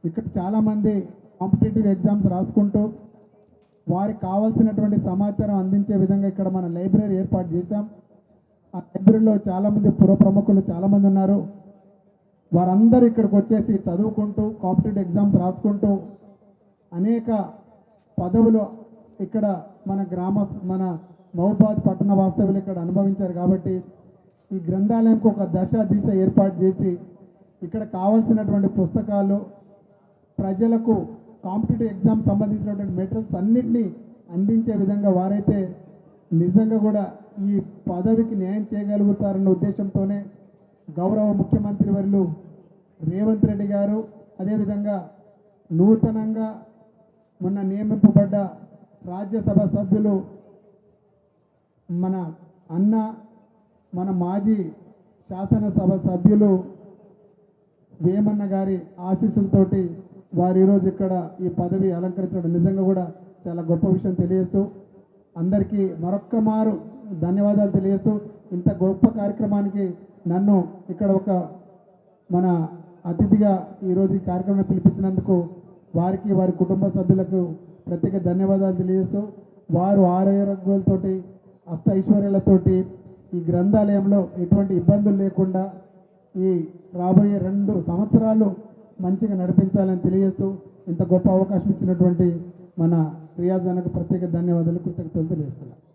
ఇక్కడ చాలామంది competitive exams రాసుకుంటూ వారికి కావాల్సినటువంటి సమాచారం అందించే విధంగా ఇక్కడ మన లైబ్రరీ ఏర్పాటు చేశాం. ఆ లైబ్రరీలో చాలామంది పుర ప్రముఖులు చాలామంది ఉన్నారు. వారందరూ ఇక్కడికి వచ్చేసి చదువుకుంటూ కాంపిటేటివ్ ఎగ్జామ్స్ రాసుకుంటూ అనేక పదవులు ఇక్కడ మన మహబూబాద్ పట్టణ వాస్తవ్యులు ఇక్కడ అనుభవించారు. కాబట్టి ఈ గ్రంథాలయంకు ఒక దశ దిశ ఏర్పాటు చేసి ఇక్కడ కావాల్సినటువంటి పుస్తకాలు ప్రజలకు కాంపిటేటివ్ ఎగ్జామ్ సంబంధించినటువంటి మెటీరియల్స్ అన్నింటినీ అందించే విధంగా వారైతే నిజంగా కూడా ఈ పదవికి న్యాయం చేయగలుగుతారన్న ఉద్దేశంతోనే గౌరవ ముఖ్యమంత్రి వర్యులు రేవంత్ రెడ్డి గారు, అదేవిధంగా నూతనంగా మొన్న నియమింపబడ్డ రాజ్యసభ సభ్యులు మన మాజీ శాసనసభ సభ్యులు వేమన్న గారి ఆశీస్సులతోటి వారు ఈరోజు ఇక్కడ ఈ పదవి అలంకరించడం నిజంగా కూడా చాలా గొప్ప విషయం తెలియజేస్తూ అందరికీ మరొక్క మారు ధన్యవాదాలు తెలియజేస్తూ ఇంత గొప్ప కార్యక్రమానికి నన్ను ఇక్కడ మన అతిథిగా ఈరోజు ఈ కార్యక్రమం పిలిపించినందుకు వారికి వారి కుటుంబ సభ్యులకు ప్రత్యేక ధన్యవాదాలు తెలియజేస్తూ వారు ఆరోగ్యాలతోటి అష్టైశ్వర్యాలతోటి ఈ గ్రంథాలయంలో ఎటువంటి ఇబ్బందులు లేకుండా ఈ రాబోయే 2 సంవత్సరాలు మంచిగా నడిపించాలని తెలియజేస్తూ ఇంత గొప్ప అవకాశం ఇచ్చినటువంటి మన రియాజ్ అన్నకు ప్రత్యేక ధన్యవాదాలు కృతజ్ఞతలు తెలియజేస్తున్నాను.